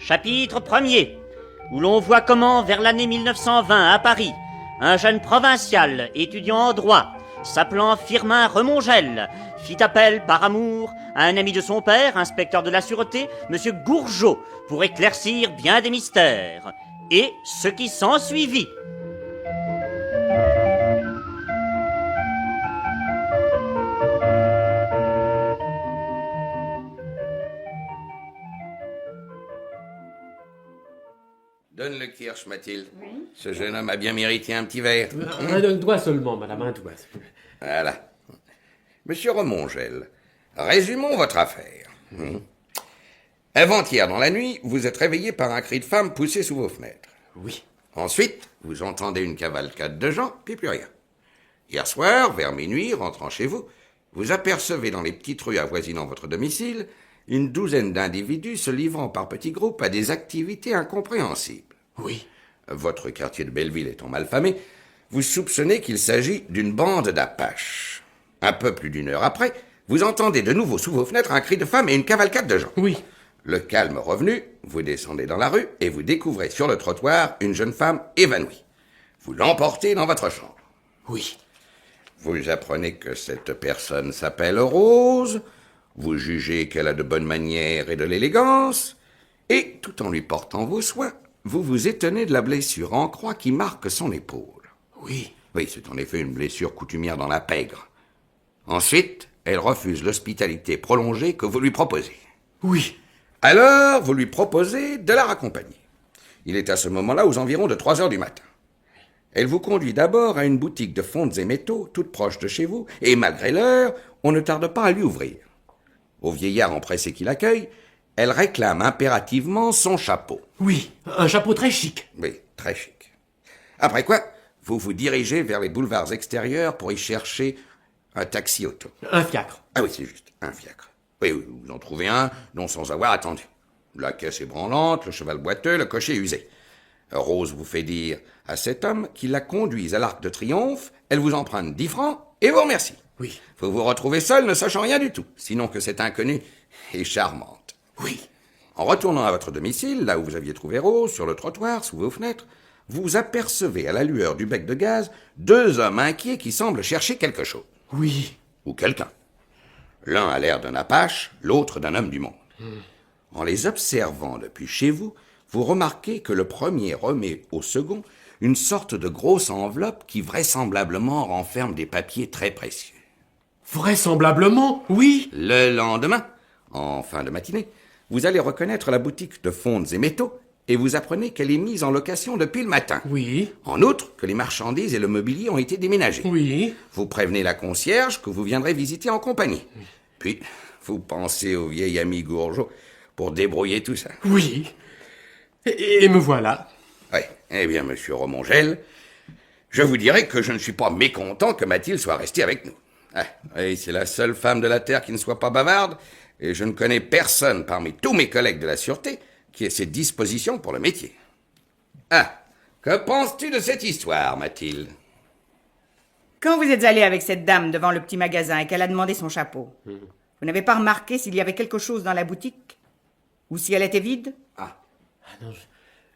Chapitre 1er, où l'on voit comment, vers l'année 1920, à Paris, un jeune provincial étudiant en droit, s'appelant Firmin Remongel, fit appel par amour à un ami de son père, inspecteur de la sûreté, monsieur Gourgeot, pour éclaircir bien des mystères, et ce qui s'ensuivit. Donne le kirsch, Mathilde. Oui. Ce jeune homme a bien mérité un petit verre. Un doigt seulement, madame, un doigt. Voilà. Monsieur Remongel, résumons votre affaire. Avant-hier, dans la nuit, vous êtes réveillé par un cri de femme poussé sous vos fenêtres. Oui. Ensuite, vous entendez une cavalcade de gens, puis plus rien. Hier soir, vers minuit, rentrant chez vous, vous apercevez dans les petites rues avoisinant votre domicile une douzaine d'individus se livrant par petits groupes à des activités incompréhensibles. Oui. Votre quartier de Belleville étant mal famé, vous soupçonnez qu'il s'agit d'une bande d'apaches. Un peu plus d'une heure après, vous entendez de nouveau sous vos fenêtres un cri de femme et une cavalcade de gens. Oui. Le calme revenu, vous descendez dans la rue et vous découvrez sur le trottoir une jeune femme évanouie. Vous l'emportez dans votre chambre. Oui. Vous apprenez que cette personne s'appelle Rose, vous jugez qu'elle a de bonnes manières et de l'élégance, et tout en lui portant vos soins, vous vous étonnez de la blessure en croix qui marque son épaule. Oui. Oui, c'est en effet une blessure coutumière dans la pègre. Ensuite, elle refuse l'hospitalité prolongée que vous lui proposez. Oui. Alors, vous lui proposez de la raccompagner. Il est à ce moment-là aux environs de 3 heures du matin. Elle vous conduit d'abord à une boutique de fontes et métaux, toute proche de chez vous, et malgré l'heure, on ne tarde pas à lui ouvrir. Au vieillard empressé qui l'accueille, elle réclame impérativement son chapeau. Oui. Un chapeau très chic. Oui, très chic. Après quoi, vous vous dirigez vers les boulevards extérieurs pour y chercher un taxi-auto. Un fiacre. Ah oui, c'est juste, un fiacre. Oui, vous en trouvez un, non sans avoir attendu. La caisse est branlante, le cheval boiteux, le cocher usé. Rose vous fait dire à cet homme qu'il la conduise à l'Arc de Triomphe, elle vous emprunte 10 francs et vous remercie. Oui. Vous vous retrouvez seul, ne sachant rien du tout, sinon que cette inconnue est charmante. Oui. En retournant à votre domicile, là où vous aviez trouvé Rose, sur le trottoir, sous vos fenêtres, vous apercevez à la lueur du bec de gaz 2 hommes inquiets qui semblent chercher quelque chose. Oui. Ou quelqu'un. L'un a l'air d'un apache, l'autre d'un homme du monde. En les observant depuis chez vous, vous remarquez que le premier remet au second une sorte de grosse enveloppe qui vraisemblablement renferme des papiers très précieux. Vraisemblablement, oui. Le lendemain, en fin de matinée, vous allez reconnaître la boutique de fontes et métaux et vous apprenez qu'elle est mise en location depuis le matin. Oui. En outre, que les marchandises et le mobilier ont été déménagés. Oui. Vous prévenez la concierge que vous viendrez visiter en compagnie. Puis, vous pensez au vieil ami Gourgeot pour débrouiller tout ça. Oui. Et me voilà. Oui. Eh bien, monsieur Remongel, je vous dirais que je ne suis pas mécontent que Mathilde soit restée avec nous. Ah, oui, c'est la seule femme de la Terre qui ne soit pas bavarde, et je ne connais personne parmi tous mes collègues de la Sûreté qui ait ses dispositions pour le métier. Ah, que penses-tu de cette histoire, Mathilde? Quand vous êtes allé avec cette dame devant le petit magasin et qu'elle a demandé son chapeau, vous n'avez pas remarqué s'il y avait quelque chose dans la boutique? Ou si elle était vide? Ah non,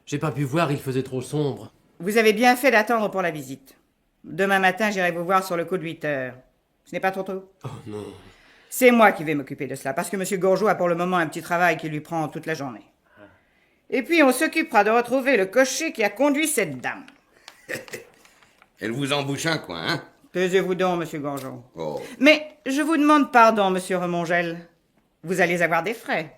j'ai pas pu voir, il faisait trop sombre. Vous avez bien fait d'attendre pour la visite. Demain matin, j'irai vous voir sur le coup de 8 heures. Ce n'est pas trop tôt? Oh non. C'est moi qui vais m'occuper de cela, parce que M. Gourgeot a pour le moment un petit travail qui lui prend toute la journée. Et puis on s'occupera de retrouver le cocher qui a conduit cette dame. Elle vous embouche un coin, hein? Taisez-vous donc, M. Gourgeot. Oh. Mais je vous demande pardon, M. Remongel. Vous allez avoir des frais.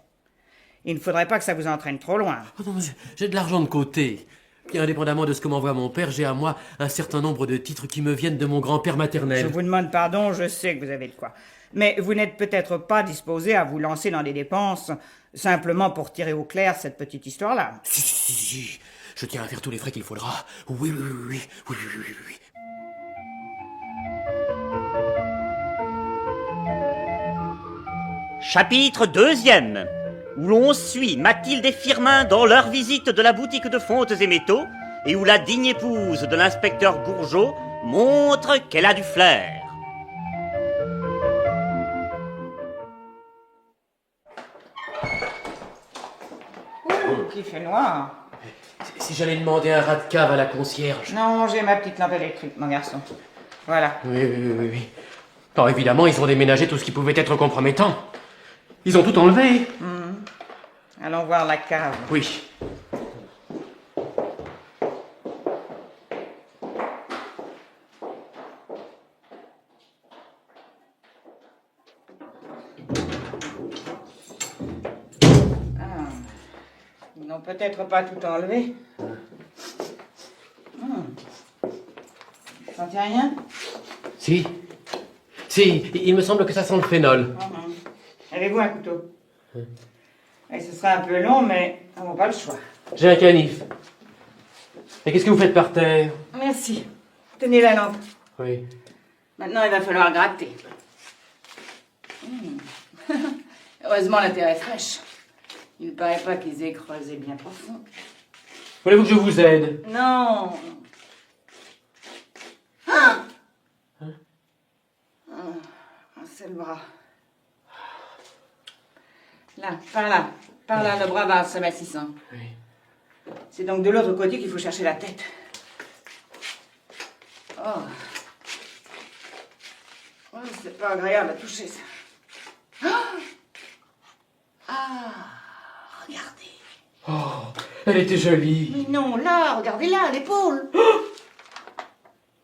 Il ne faudrait pas que ça vous entraîne trop loin. Oh non, mais j'ai de l'argent de côté. Puis indépendamment de ce que m'envoie mon père, j'ai à moi un certain nombre de titres qui me viennent de mon grand-père maternel. Je vous demande pardon, je sais que vous avez de quoi. Mais vous n'êtes peut-être pas disposé à vous lancer dans des dépenses simplement pour tirer au clair cette petite histoire-là. Si. Je tiens à faire tous les frais qu'il faudra. Oui. Chapitre 2e, où l'on suit Mathilde et Firmin dans leur visite de la boutique de fontes et métaux, et où la digne épouse de l'inspecteur Gourgeot montre qu'elle a du flair. Qu'il fait noir. Si j'allais demander un rat de cave à la concierge. Non, j'ai ma petite lampe électrique, mon garçon. Voilà. Oui. Alors évidemment, ils ont déménagé tout ce qui pouvait être compromettant. Ils ont tout enlevé. Allons voir la cave. Oui. Ils n'ont peut-être pas tout enlevé. Sentez rien? Si, il me semble que ça sent le phénol. Avez-vous un couteau? Et ce sera un peu long, mais nous n'avons pas le choix. J'ai un canif. Et qu'est-ce que vous faites par terre? Merci. Tenez la lampe. Oui. Maintenant, il va falloir gratter. Heureusement, la terre est fraîche. Il ne paraît pas qu'ils aient creusé bien profond. Voulez-vous que je vous aide? Non. C'est le bras. Là, par là, le bras va s'amincissant. Oui. C'est donc de l'autre côté qu'il faut chercher la tête. Oh, c'est pas agréable à toucher, ça. Regardez. Oh, elle était jolie. Mais non, là, regardez là, l'épaule.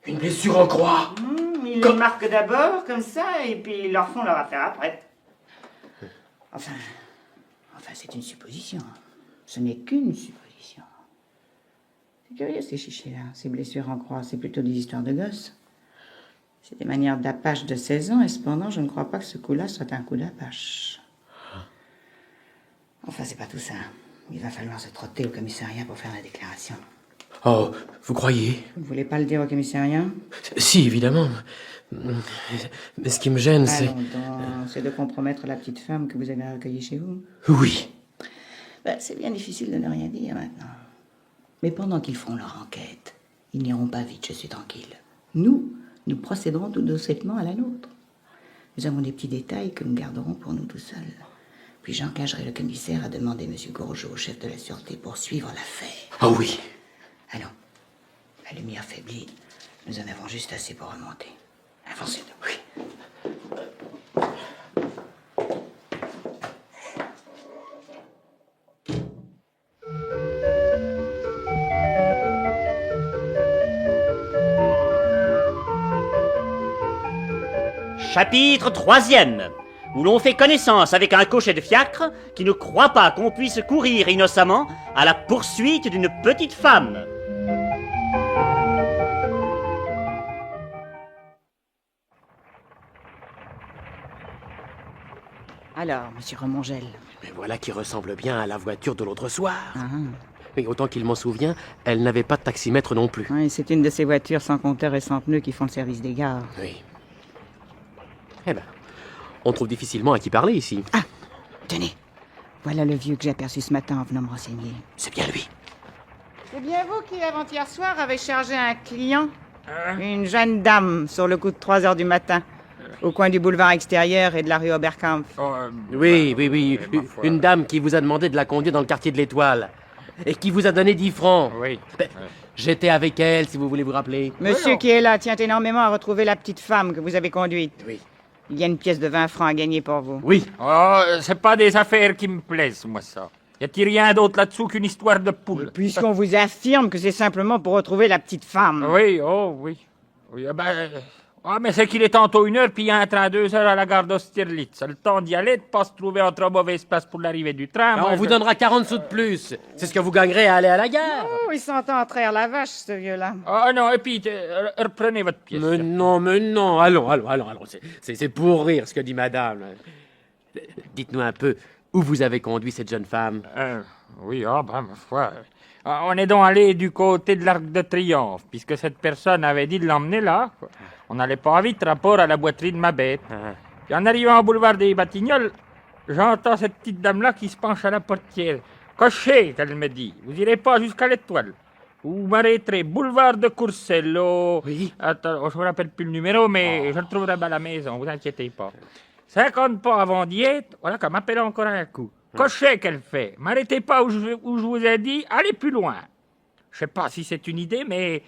Une blessure en croix. Ils les marquent d'abord, comme ça, et puis ils leur font leur affaire après. Enfin, c'est une supposition. Ce n'est qu'une supposition. C'est curieux, ces chichis-là. Ces blessures en croix, c'est plutôt des histoires de gosses. C'est des manières d'apache de 16 ans, et cependant, je ne crois pas que ce coup-là soit un coup d'apache. Enfin, c'est pas tout ça. Il va falloir se trotter au commissariat pour faire la déclaration. Oh, vous croyez? Vous ne voulez pas le dire au commissariat? Si, évidemment. Mais ce qui me gêne, c'est... Allons donc, c'est de compromettre la petite femme que vous avez recueillie chez vous. Oui. C'est bien difficile de ne rien dire maintenant. Mais pendant qu'ils feront leur enquête, ils n'iront pas vite, je suis tranquille. Nous procéderons tout doucement à la nôtre. Nous avons des petits détails que nous garderons pour nous tout seuls. Puis j'engagerai le commissaire à demander M. Gourgeot, chef de la sûreté, pour suivre l'affaire. Oh oui. Allons. La lumière faiblit. Nous en avons juste assez pour remonter. Avancez. Oui. Chapitre 3e, où l'on fait connaissance avec un cocher de fiacre qui ne croit pas qu'on puisse courir innocemment à la poursuite d'une petite femme. Alors, monsieur Remongel. Mais voilà qui ressemble bien à la voiture de l'autre soir. Mais autant qu'il m'en souvient, elle n'avait pas de taximètre non plus. Oui, c'est une de ces voitures sans compteur et sans pneus qui font le service des gares. Oui. Eh ben, on trouve difficilement à qui parler ici. Ah, tenez. Voilà le vieux que j'ai aperçu ce matin en venant me renseigner. C'est bien lui. C'est bien vous qui, avant-hier soir, avez chargé un client? Une jeune dame, sur le coup de 3 heures du matin, au coin du boulevard extérieur et de la rue Oberkampf. Oui. Une dame qui vous a demandé de la conduire dans le quartier de l'Étoile. Et qui vous a donné 10 francs. Oui. Ben, j'étais avec elle, si vous voulez vous rappeler. Monsieur qui est là tient énormément à retrouver la petite femme que vous avez conduite. Oui. Il y a une pièce de 20 francs à gagner pour vous. Oui. Oh, c'est pas des affaires qui me plaisent, moi, ça. Y a-t-il rien d'autre là-dessous qu'une histoire de poule? Puisqu'on vous affirme que c'est simplement pour retrouver la petite femme. Oui, Oui, mais c'est qu'il est tantôt 1 heure, puis il y a un train 2 heures à la gare d'Austerlitz. Le temps d'y aller, de pas se trouver en trop mauvaise place pour l'arrivée du train. On vous donnera 40 sous de plus. C'est ce que vous gagnerez à aller à la gare. Oh, il s'entend à traire la vache, ce vieux-là. Ah non, et puis, reprenez votre pièce. Mais non. Allons. C'est pour rire ce que dit madame. Dites-nous un peu où vous avez conduit cette jeune femme. Oui, ma foi. On est donc allé du côté de l'Arc de Triomphe, puisque cette personne avait dit de l'emmener là. Quoi. On n'allait pas vite, rapport à la boiterie de ma bête. Puis en arrivant au boulevard des Batignolles, j'entends cette petite dame-là qui se penche à la portière. Cocher, qu'elle me dit, vous irez pas jusqu'à l'Étoile. Vous m'arrêterez boulevard de Courcelles. Oui. Attends, je me rappelle plus le numéro, mais je le trouverai à la maison, vous inquiétez pas. 50 pas avant d'y être, voilà qu'elle m'appelle encore un coup. Cochet qu'elle fait. M'arrêtez pas où je vous ai dit, allez plus loin. Je sais pas si c'est une idée, mais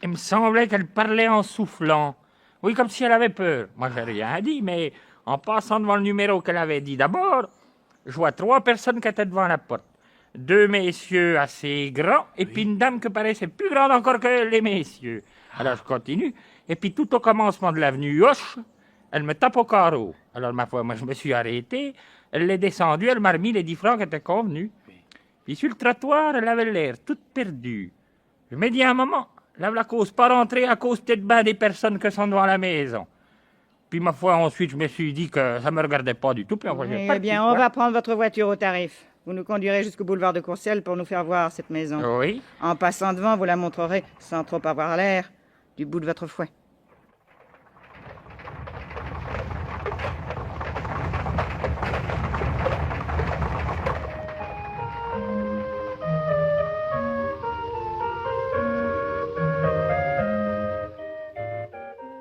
il me semblait qu'elle parlait en soufflant. Oui, comme si elle avait peur. Moi, j'ai rien dit, mais en passant devant le numéro qu'elle avait dit d'abord, je vois 3 personnes qui étaient devant la porte. 2 messieurs assez grands, et puis une dame qui paraissait plus grande encore que les messieurs. Alors, je continue, et puis tout au commencement de l'avenue Hoche, elle me tape au carreau. Alors, ma foi, moi, je me suis arrêté, elle l'est descendue, elle m'a remis les 10 francs qui étaient convenus. Puis sur le trottoir, elle avait l'air toute perdue. Je me dis à un moment, là, la cause pas rentrer à cause peut-être ben des personnes qui sont devant la maison. Puis ma foi, ensuite, je me suis dit que ça me regardait pas du tout. Puis enfin, j'ai Eh bien, on va prendre votre voiture au tarif. Vous nous conduirez jusqu'au boulevard de Courcelles pour nous faire voir cette maison. Oui. En passant devant, vous la montrerez, sans trop avoir l'air, du bout de votre fouet.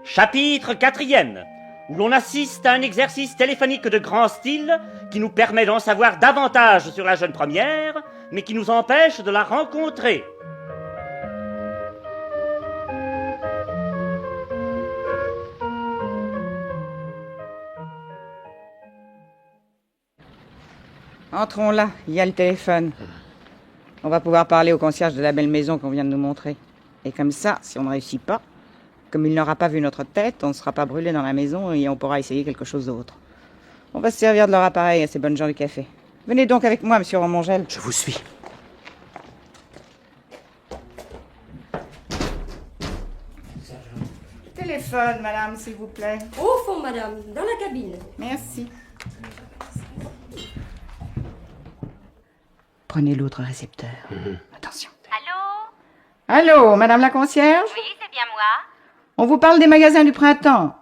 Chapitre 4e, où l'on assiste à un exercice téléphonique de grand style qui nous permet d'en savoir davantage sur la jeune première, mais qui nous empêche de la rencontrer. Entrons là, il y a le téléphone. On va pouvoir parler au concierge de la belle maison qu'on vient de nous montrer. Et comme ça, si on ne réussit pas, comme il n'aura pas vu notre tête, on ne sera pas brûlé dans la maison et on pourra essayer quelque chose d'autre. On va se servir de leur appareil à ces bonnes gens du café. Venez donc avec moi, monsieur Romongel. Je vous suis. Téléphone, madame, s'il vous plaît. Au fond, madame, dans la cabine. Merci. Prenez l'autre récepteur. Attention. Allô? Allô, madame la concierge? Oui, c'est bien moi. On vous parle des magasins du printemps.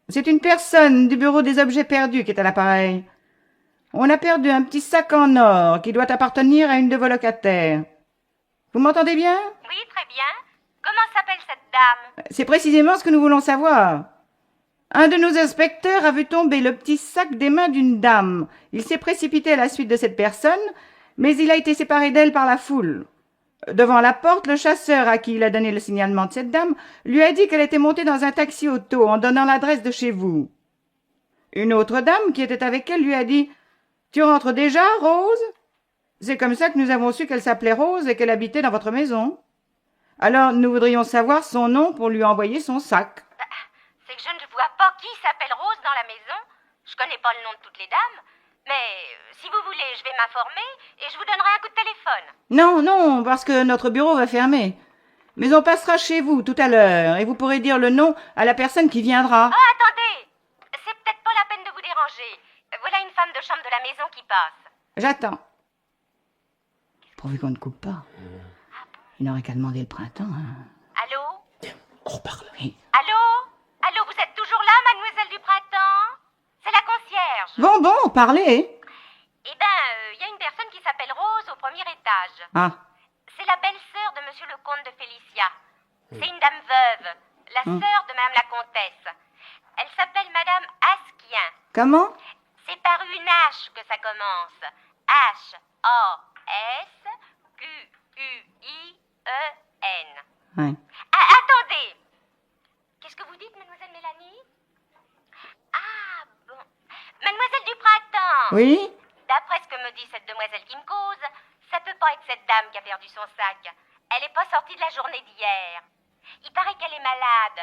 C'est une personne du bureau des objets perdus qui est à l'appareil. On a perdu un petit sac en or qui doit appartenir à une de vos locataires. Vous m'entendez bien? Oui, très bien. Comment s'appelle cette dame? C'est précisément ce que nous voulons savoir. Un de nos inspecteurs a vu tomber le petit sac des mains d'une dame. Il s'est précipité à la suite de cette personne, mais il a été séparé d'elle par la foule. Devant la porte, le chasseur à qui il a donné le signalement de cette dame lui a dit qu'elle était montée dans un taxi auto en donnant l'adresse de chez vous. Une autre dame qui était avec elle lui a dit « Tu rentres déjà, Rose ?» C'est comme ça que nous avons su qu'elle s'appelait Rose et qu'elle habitait dans votre maison. Alors, nous voudrions savoir son nom pour lui envoyer son sac. C'est que je ne vois pas qui s'appelle Rose dans la maison. Je connais pas le nom de toutes les dames. Mais si vous voulez, je vais m'informer et je vous donnerai un coup de téléphone. Non, non, parce que notre bureau va fermer. Mais on passera chez vous tout à l'heure et vous pourrez dire le nom à la personne qui viendra. Oh, attendez! C'est peut-être pas la peine de vous déranger. Voilà une femme de chambre de la maison qui passe. J'attends. Pourvu qu'on ne coupe pas. Il n'aurait qu'à demander le printemps. Hein. Allô? On reparle. Oui. Allô? Allô, vous êtes toujours là, mademoiselle du printemps? C'est la concierge. Bon, parlez. Eh ben, il y a une personne qui s'appelle Rose au premier étage. Ah, C'est la belle-sœur de monsieur le comte de Félicia. C'est une dame veuve, la sœur de madame la comtesse. Elle s'appelle madame Asquien. comment? C'est par une H que ça commence. H-A-S-Q-U-I-E-N. Ouais. Ah, attendez! Qu'est-ce que vous dites, mademoiselle Mélanie? Ah, bon. Mademoiselle du printemps! Oui? D'après ce que me dit cette demoiselle qui me cause, ça peut pas être cette dame qui a perdu son sac. Elle est pas sortie de la journée d'hier. Il paraît qu'elle est malade.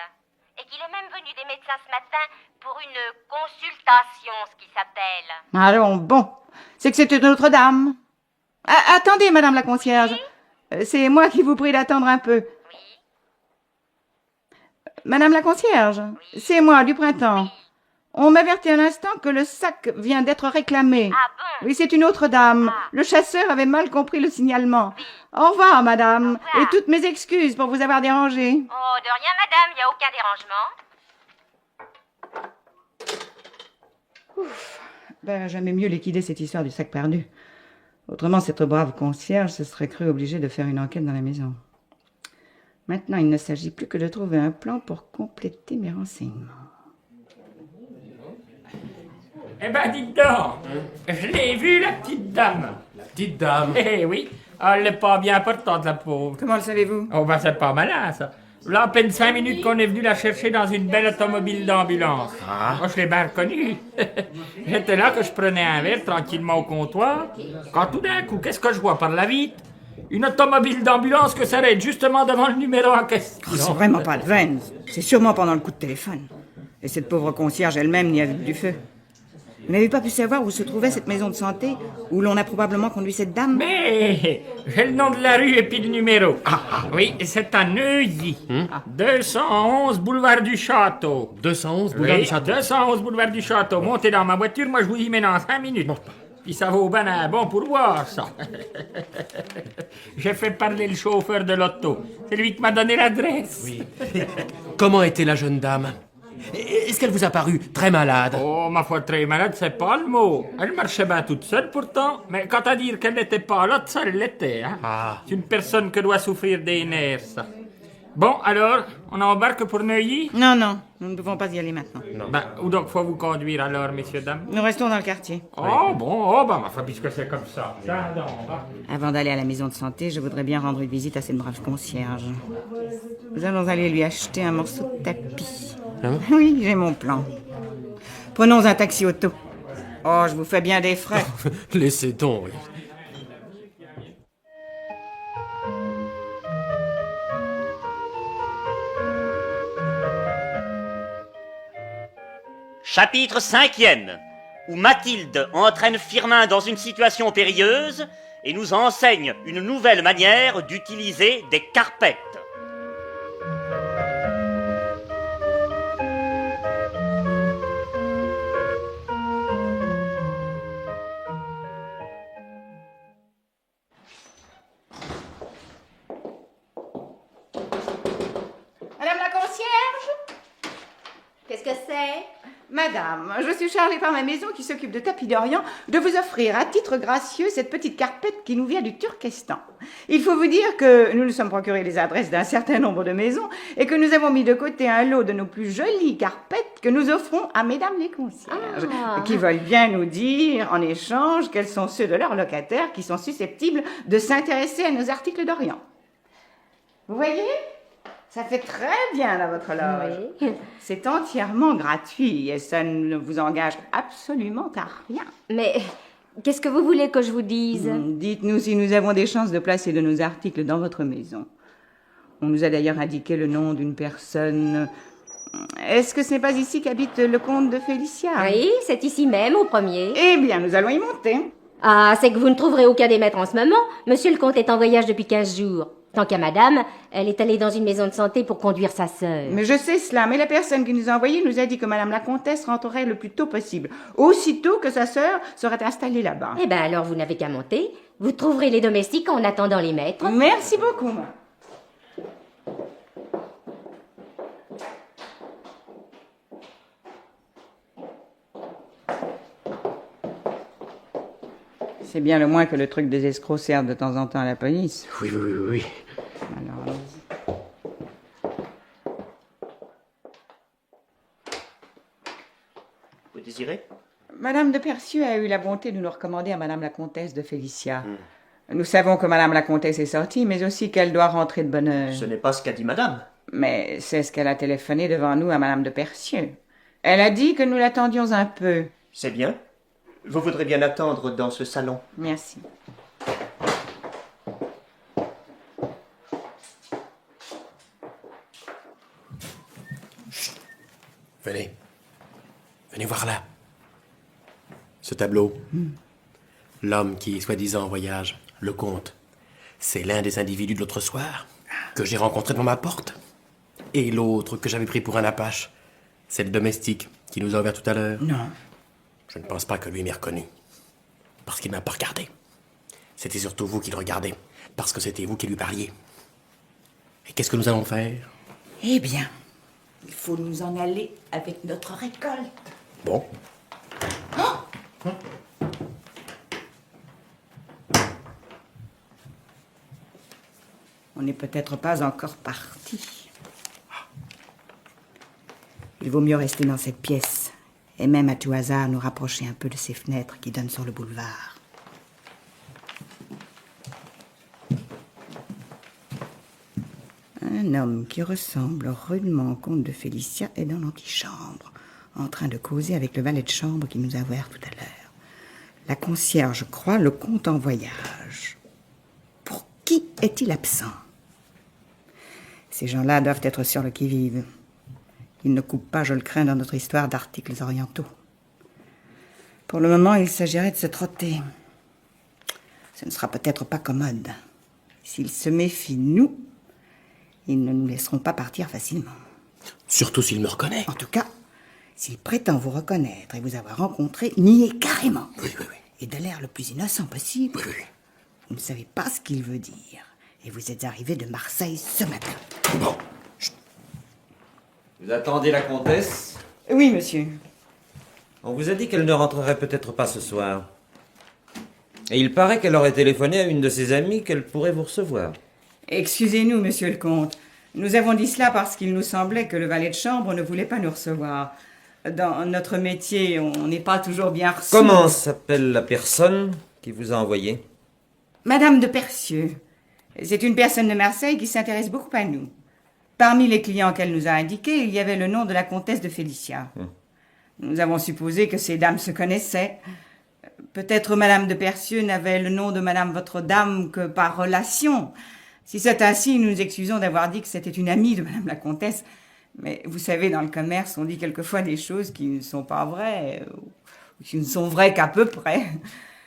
Et qu'il est même venu des médecins ce matin pour une consultation, ce qui s'appelle. Allons, bon. C'est que c'est une autre dame. Ah, attendez, madame la concierge. C'est moi qui vous prie d'attendre un peu. Oui, Madame la concierge, c'est moi, du printemps. On m'avertit un instant que le sac vient d'être réclamé. ah bon? Oui, c'est une autre dame. Ah. Le chasseur avait mal compris le signalement. Au revoir, madame. Au revoir. Et toutes mes excuses pour vous avoir dérangé. Oh, de rien, madame, il n'y a aucun dérangement. Ben, jamais mieux liquider cette histoire du sac perdu. Autrement, cette brave concierge se serait cru obligée de faire une enquête dans la maison. Maintenant, il ne s'agit plus que de trouver un plan pour compléter mes renseignements. Eh ben, dites donc, je l'ai vue, la petite dame. La petite dame. Eh oui, elle n'est pas bien portante, la pauvre. Comment le savez-vous? Oh, ben, c'est pas malin, ça. Là, à peine 5 minutes qu'on est venu la chercher dans une belle automobile d'ambulance. Moi, je l'ai bien reconnue. J'étais là que je prenais un verre tranquillement au comptoir, quand tout d'un coup, qu'est-ce que je vois par la vitre? Une automobile d'ambulance que s'arrête justement devant le numéro en question. Oh, c'est vraiment pas de veine. C'est sûrement pendant le coup de téléphone. Et cette pauvre concierge elle-même n'y a vu que du feu. Vous n'avez pas pu savoir où se trouvait cette maison de santé où l'on a probablement conduit cette dame? Mais j'ai le nom de la rue et puis le numéro. Oui, c'est à Neuilly. 211 boulevard du Château. 211 boulevard Oui, du Château. 211 boulevard du Château. Montez dans ma voiture, moi je vous y mets dans 5 minutes. Puis ça vaut ben un bon pourboire, ça. J'ai fait parler le chauffeur de l'auto. C'est lui qui m'a donné l'adresse. Oui. Comment était la jeune dame? Est-ce qu'elle vous a paru très malade? Oh, ma foi, très malade, c'est pas le mot. Elle marchait bien toute seule pourtant, mais quant à dire qu'elle n'était pas là, ça elle l'était. Hein? C'est une personne que doit souffrir des nerfs, ça. Bon, alors, on embarque pour Neuilly? Non, non, nous ne pouvons pas y aller maintenant. Ben, où donc faut vous conduire alors, messieurs, dames? Nous restons dans le quartier. Oh, bon, oh, ben, ma foi, puisque c'est comme ça. Ça, donc, hein. Avant d'aller à la maison de santé, je voudrais bien rendre une visite à cette brave concierge. Nous allons aller lui acheter un morceau de tapis. Ah bon? Oui, j'ai mon plan. Prenons un taxi auto. Oh, je vous fais bien des frais. Laissez donc. Chapitre 5e, où Mathilde entraîne Firmin dans une situation périlleuse et nous enseigne une nouvelle manière d'utiliser des carpettes. Madame la concierge? Qu'est-ce que c'est? Madame, je suis chargée par ma maison qui s'occupe de tapis d'Orient de vous offrir à titre gracieux cette petite carpette qui nous vient du Turkestan. Il faut vous dire que nous nous sommes procurés les adresses d'un certain nombre de maisons et que nous avons mis de côté un lot de nos plus jolies carpettes que nous offrons à mesdames les concierges, qui veulent bien nous dire en échange quels sont ceux de leurs locataires qui sont susceptibles de s'intéresser à nos articles d'Orient. Vous voyez ? Ça fait très bien dans votre loge. Oui. C'est entièrement gratuit et ça ne vous engage absolument à rien. Mais qu'est-ce que vous voulez que je vous dise? Dites-nous si nous avons des chances de placer de nos articles dans votre maison. On nous a d'ailleurs indiqué le nom d'une personne. Est-ce que ce n'est pas ici qu'habite le comte de Félicia? Oui, c'est ici même, au premier. Eh bien, nous allons y monter. Ah, c'est que vous ne trouverez aucun des maîtres en ce moment. Monsieur le comte est en voyage depuis 15 jours. Tant qu'à madame, elle est allée dans une maison de santé pour conduire sa sœur. Mais je sais cela, mais la personne qui nous a envoyé nous a dit que madame la comtesse rentrerait le plus tôt possible, aussitôt que sa sœur serait installée là-bas. Eh ben alors, vous n'avez qu'à monter. Vous trouverez les domestiques en attendant les maîtres. Merci beaucoup. C'est bien le moins que le truc des escrocs serve de temps en temps à la police. Oui. Alors, allons-y. Vous désirez? Madame de Percieux a eu la bonté de nous recommander à madame la comtesse de Félicia. Nous savons que madame la comtesse est sortie, mais aussi qu'elle doit rentrer de bonne heure. Ce n'est pas ce qu'a dit madame. Mais c'est ce qu'elle a téléphoné devant nous à madame de Percieux. Elle a dit que nous l'attendions un peu. C'est bien. Vous voudrez bien attendre dans ce salon. Merci. Venez. Venez voir là. Ce tableau. L'homme qui est soi-disant en voyage, le comte. C'est l'un des individus de l'autre soir que j'ai rencontré devant ma porte. Et l'autre que j'avais pris pour un apache. C'est le domestique qui nous a ouvert tout à l'heure. Non. Je ne pense pas que lui m'ait reconnu. Parce qu'il ne m'a pas regardé. C'était surtout vous qui le regardez. Parce que c'était vous qui lui parliez. Et qu'est-ce que nous allons faire? Eh bien, il faut nous en aller avec notre récolte. Bon. On n'est peut-être pas encore parti. Il vaut mieux rester dans cette pièce et même à tout hasard nous rapprocher un peu de ces fenêtres qui donnent sur le boulevard. Un homme qui ressemble rudement au comte de Félicia est dans l'antichambre, en train de causer avec le valet de chambre qui nous a ouvert tout à l'heure. La concierge croit le comte en voyage. Pour qui est-il absent? Ces gens-là doivent être sur le qui-vive. Ils ne coupent pas, je le crains, dans notre histoire d'articles orientaux. Pour le moment, il s'agirait de se trotter. Ce ne sera peut-être pas commode. S'ils se méfient de nous, ils ne nous laisseront pas partir facilement. Surtout s'il me reconnaît. En tout cas, s'il prétend vous reconnaître et vous avoir rencontré, niez carrément. Oui. Et de l'air le plus innocent possible. Oui. Vous ne savez pas ce qu'il veut dire. Et vous êtes arrivé de Marseille ce matin. Bon. Vous attendez la comtesse? Oui, monsieur. On vous a dit qu'elle ne rentrerait peut-être pas ce soir. Et il paraît qu'elle aurait téléphoné à une de ses amies qu'elle pourrait vous recevoir. Excusez-nous, monsieur le comte. Nous avons dit cela parce qu'il nous semblait que le valet de chambre ne voulait pas nous recevoir. Dans notre métier, on n'est pas toujours bien reçus. Comment s'appelle la personne qui vous a envoyé? Madame de Percieux. C'est une personne de Marseille qui s'intéresse beaucoup à nous. Parmi les clients qu'elle nous a indiqués, il y avait le nom de la comtesse de Félicia. Nous avons supposé que ces dames se connaissaient. Peut-être Madame de Percieux n'avait le nom de Madame votre dame que par relation. Si c'est ainsi, nous nous excusons d'avoir dit que c'était une amie de Madame la comtesse. Mais vous savez, dans le commerce, on dit quelquefois des choses qui ne sont pas vraies, ou qui ne sont vraies qu'à peu près.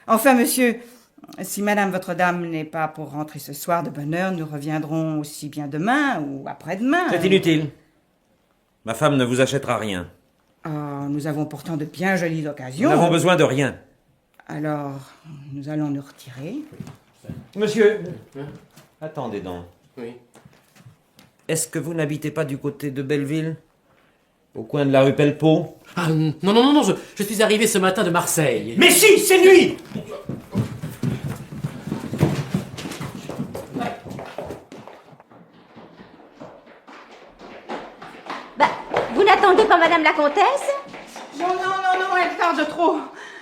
Enfin, monsieur, si Madame votre dame n'est pas pour rentrer ce soir de bonne heure, nous reviendrons aussi bien demain ou après-demain. C'est inutile. Ma femme ne vous achètera rien. Ah, nous avons pourtant de bien jolies Nous occasions. n'avons besoin de rien. Alors, nous allons nous retirer. Monsieur, attendez donc. Oui. Est-ce que vous n'habitez pas du côté de Belleville? Au coin de la rue Pellepot? Ah, non, je suis arrivé ce matin de Marseille. Mais si, c'est nuit! Bah, vous n'attendez pas Madame la Comtesse? Non, elle tarde trop.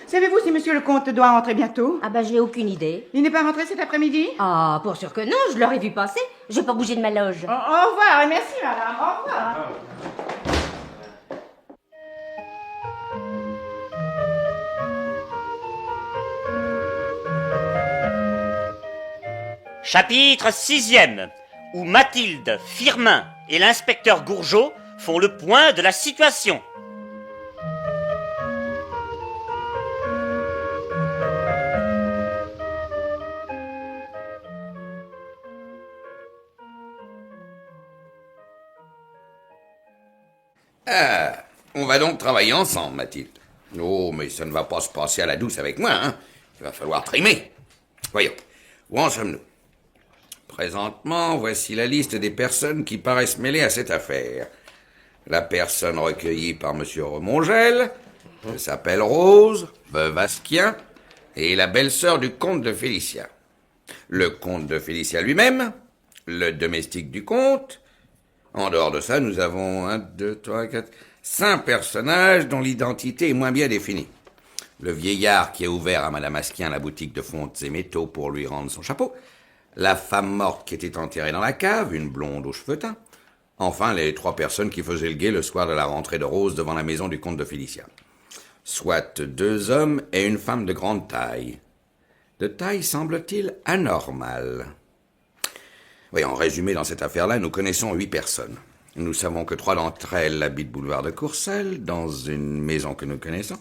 Savez-vous si monsieur le comte doit rentrer bientôt? Ah bah, je n'ai aucune idée. Il n'est pas rentré cet après-midi? Ah, pour sûr que non, je l'aurais vu passer. Je vais pas bouger de ma loge. Au revoir et merci madame, au revoir. Chapitre 6e, où Mathilde, Firmin et l'inspecteur Gourgeot font le point de la situation. Ah, on va donc travailler ensemble, Mathilde. Oh, mais ça ne va pas se passer à la douce avec moi, hein. Il va falloir trimer. Voyons, où en sommes-nous? Présentement, voici la liste des personnes qui paraissent mêlées à cette affaire. La personne recueillie par M. Remongel, s'appelle Rose, veuve Asquien, et la belle-sœur du comte de Félicia. Le comte de Félicia lui-même, le domestique du comte. En dehors de ça, nous avons 5 personnages dont l'identité est moins bien définie. Le vieillard qui a ouvert à Madame Asquien la boutique de fontes et métaux pour lui rendre son chapeau. La femme morte qui était enterrée dans la cave, une blonde aux cheveux teints. Enfin, les 3 personnes qui faisaient le guet le soir de la rentrée de Rose devant la maison du comte de Félicia. Soit 2 hommes et une femme de grande taille. De taille, semble-t-il, anormale. Oui, en résumé, dans cette affaire-là, nous connaissons 8 personnes. Nous savons que 3 d'entre elles habitent boulevard de Courcelles, dans une maison que nous connaissons.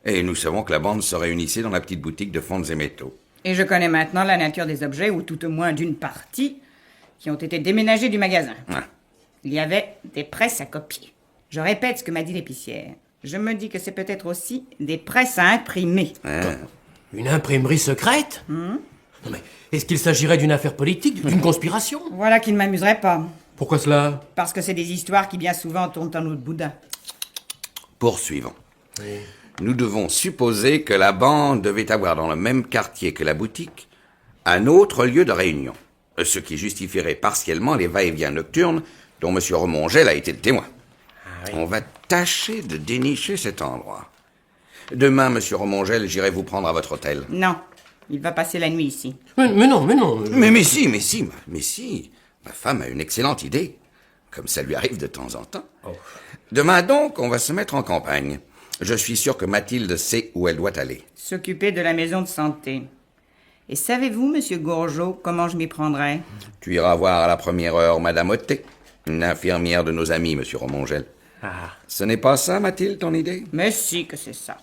Et nous savons que la bande se réunissait dans la petite boutique de fontes et métaux. Et je connais maintenant la nature des objets, ou tout au moins d'une partie, qui ont été déménagés du magasin. Ah. Il y avait des presses à copier. Je répète ce que m'a dit l'épicière. Je me dis que c'est peut-être aussi des presses à imprimer. Une imprimerie secrète? Non mais, est-ce qu'il s'agirait d'une affaire politique, d'une conspiration? Voilà qui ne m'amuserait pas. Pourquoi cela? Parce que c'est des histoires qui bien souvent tournent en eau de boudin. Poursuivons. Oui. Nous devons supposer que la bande devait avoir dans le même quartier que la boutique un autre lieu de réunion, ce qui justifierait partiellement les va-et-vient nocturnes dont M. Remongel a été le témoin. On va tâchez de dénicher cet endroit. Demain, monsieur Remongel, j'irai vous prendre à votre hôtel. Non, il va passer la nuit ici. Mais non, mais non. Mais si. Ma femme a une excellente idée. Comme ça lui arrive de temps en temps. Oh. Demain donc, on va se mettre en campagne. Je suis sûr que Mathilde sait où elle doit aller. S'occuper de la maison de santé. Et savez-vous, monsieur Gourgeot, comment je m'y prendrais? Tu iras voir à la première heure Madame Otté, une infirmière de nos amis, monsieur Remongel. Ah. Ce n'est pas ça, Mathilde, ton idée? Mais si que c'est ça.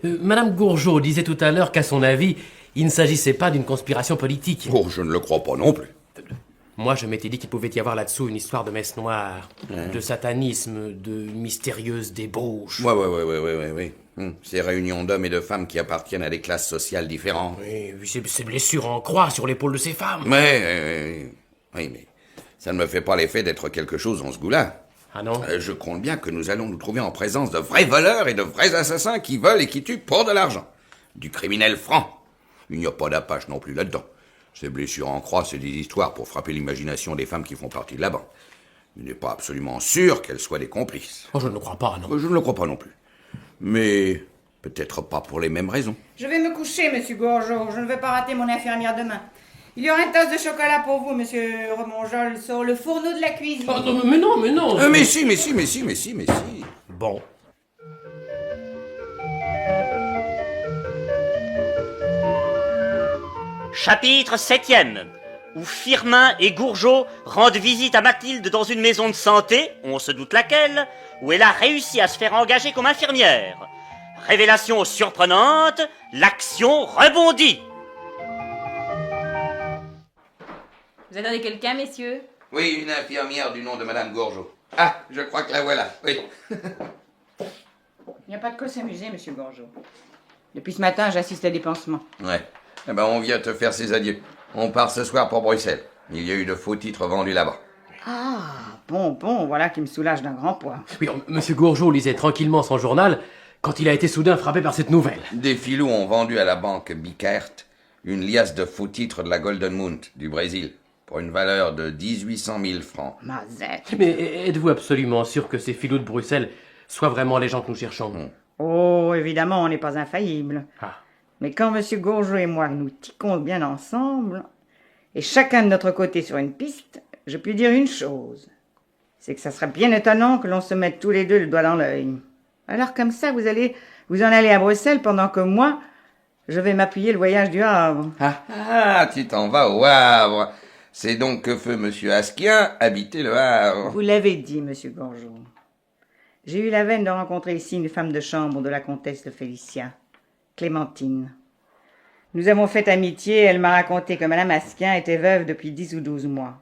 Madame Gourgeot disait tout à l'heure qu'à son avis, il ne s'agissait pas d'une conspiration politique. Oh, je ne le crois pas non plus. Moi, je m'étais dit qu'il pouvait y avoir là-dessous une histoire de messe noire, de satanisme, de mystérieuse débauche. Oui. Ces réunions d'hommes et de femmes qui appartiennent à des classes sociales différentes. Oui, ces blessures en croix sur l'épaule de ces femmes. Oui, mais ça ne me fait pas l'effet d'être quelque chose en ce goût-là. Ah non? Je compte bien que nous allons nous trouver en présence de vrais voleurs et de vrais assassins qui volent et qui tuent pour de l'argent. Du criminel franc. Il n'y a pas d'apache non plus là-dedans. Ces blessures en croix, c'est des histoires pour frapper l'imagination des femmes qui font partie de la bande. Il n'est pas absolument sûr qu'elles soient des complices. Oh, je ne le crois pas, non. Je ne le crois pas non plus. Mais peut-être pas pour les mêmes raisons. Je vais me coucher, monsieur Gourgeot. Je ne vais pas rater mon infirmière demain. Il y aura une tasse de chocolat pour vous, monsieur Remongel, sur le fourneau de la cuisine. Oh, non, mais non. Mais si. Bon. Chapitre 7e, où Firmin et Gourgeot rendent visite à Mathilde dans une maison de santé, on se doute laquelle, où elle a réussi à se faire engager comme infirmière. Révélation surprenante, l'action rebondit. Vous attendez quelqu'un, messieurs? Oui, une infirmière du nom de Madame Gourgeot. Ah, je crois que la voilà, oui. Il n'y a pas de quoi s'amuser, monsieur Gourgeot. Depuis ce matin, j'assiste à des pansements. Ouais. Eh ben, on vient te faire ses adieux. On part ce soir pour Bruxelles. Il y a eu de faux titres vendus là-bas. Ah, bon, voilà qui me soulage d'un grand poids. Oui, monsieur Gourgeot lisait tranquillement son journal quand il a été soudain frappé par cette nouvelle. Des filous ont vendu à la banque Bickert une liasse de faux titres de la Golden Mount du Brésil pour une valeur de 1800 000 francs. Mazette. Mais êtes-vous absolument sûr que ces filous de Bruxelles soient vraiment les gens que nous cherchons? Oh, évidemment, on n'est pas infaillible. Ah. Mais quand monsieur Gourgeot et moi nous tiquons bien ensemble, et chacun de notre côté sur une piste, je puis dire une chose. C'est que ça serait bien étonnant que l'on se mette tous les deux le doigt dans l'œil. Alors comme ça, vous en allez à Bruxelles pendant que moi, je vais m'appuyer le voyage du Havre. Ah, tu t'en vas au Havre. C'est donc que feu monsieur Asquin habitait le Havre. Vous l'avez dit, monsieur Gourgeot. J'ai eu la veine de rencontrer ici une femme de chambre de la comtesse de Félicia, Clémentine. Nous avons fait amitié et elle m'a raconté que madame Asquin était veuve depuis 10 ou 12 mois,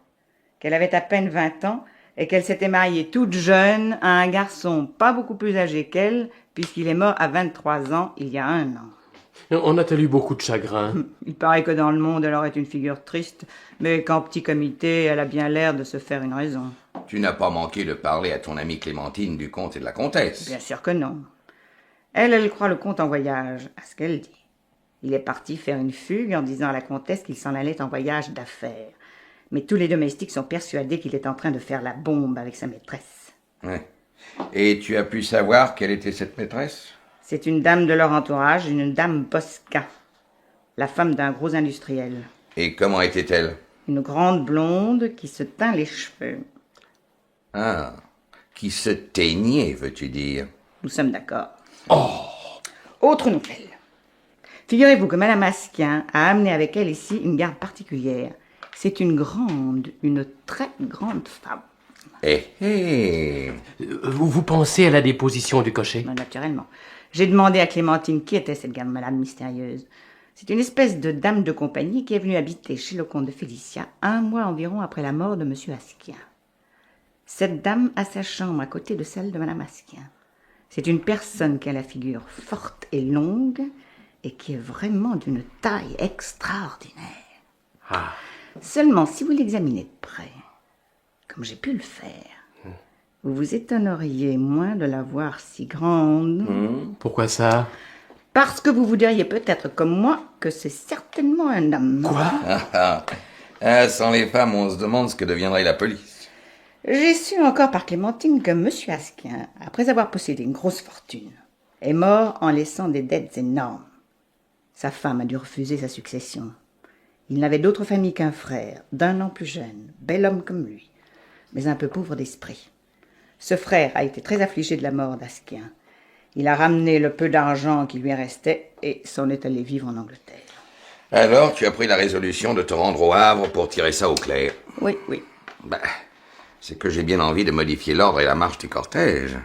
qu'elle avait à peine 20 ans et qu'elle s'était mariée toute jeune à un garçon pas beaucoup plus âgé qu'elle, puisqu'il est mort à 23 ans il y a 1 an. On a-t-elle eu beaucoup de chagrin? Il paraît que dans le monde, elle aurait une figure triste, mais qu'en petit comité, elle a bien l'air de se faire une raison. Tu n'as pas manqué de parler à ton amie Clémentine du comte et de la comtesse. Bien sûr que non. Elle croit le comte en voyage, à ce qu'elle dit. Il est parti faire une fugue en disant à la comtesse qu'il s'en allait en voyage d'affaires. Mais tous les domestiques sont persuadés qu'il est en train de faire la bombe avec sa maîtresse. Ouais. Et tu as pu savoir quelle était cette maîtresse? C'est une dame de leur entourage, une dame Bosca, la femme d'un gros industriel. Et comment était-elle? Une grande blonde qui se teint les cheveux. Ah, qui se teignait, veux-tu dire? Nous sommes d'accord. Oh! Autre nouvelle. Figurez-vous que madame Asquin a amené avec elle ici une garde particulière. C'est une très grande femme. Vous pensez à la déposition du cocher? Naturellement. J'ai demandé à Clémentine qui était cette garde malade mystérieuse. C'est une espèce de dame de compagnie qui est venue habiter chez le comte de Félicia 1 mois environ après la mort de monsieur Asquin. Cette dame a sa chambre à côté de celle de madame Asquin. C'est une personne qui a la figure forte et longue et qui est vraiment d'une taille extraordinaire. Ah. Seulement, si vous l'examinez de près, comme j'ai pu le faire, vous vous étonneriez moins de la voir si grande. Pourquoi ça? Parce que vous vous diriez peut-être comme moi que c'est certainement un homme. Quoi? Sans les femmes, on se demande ce que deviendrait la police. J'ai su encore par Clémentine que M. Asquin, après avoir possédé une grosse fortune, est mort en laissant des dettes énormes. Sa femme a dû refuser sa succession. Il n'avait d'autre famille qu'un frère, d'1 an plus jeune, bel homme comme lui, mais un peu pauvre d'esprit. Ce frère a été très affligé de la mort d'Asquin. Il a ramené le peu d'argent qui lui restait et s'en est allé vivre en Angleterre. Alors, tu as pris la résolution de te rendre au Havre pour tirer ça au clair. Oui, oui. Ben, c'est que j'ai bien envie de modifier l'ordre et la marche du cortège.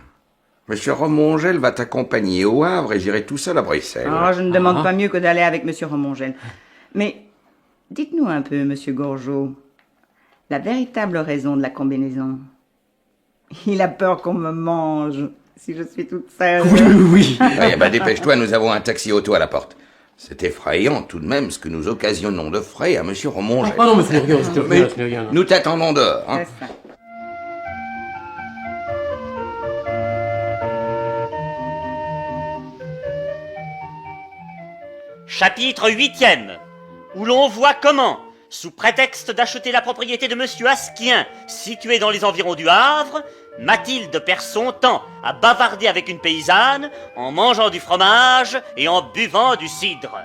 Monsieur Romongel va t'accompagner au Havre et j'irai tout seul à Bruxelles. Oh, je ne demande pas mieux que d'aller avec M. Romongel. Mais dites-nous un peu, M. Gourgeot, la véritable raison de la combinaison. Il a peur qu'on me mange si je suis toute seule. Oui. Ouais, ben, dépêche-toi, nous avons un taxi-auto à la porte. C'est effrayant tout de même ce que nous occasionnons de frais à Monsieur Romongel. Oh non, mais c'est rien, c'est Mais rien. nous t'attendons dehors. Hein. C'est ça. Chapitre 8e, où l'on voit comment, sous prétexte d'acheter la propriété de Monsieur Asquin, située dans les environs du Havre, Mathilde perd son temps à bavarder avec une paysanne, en mangeant du fromage et en buvant du cidre.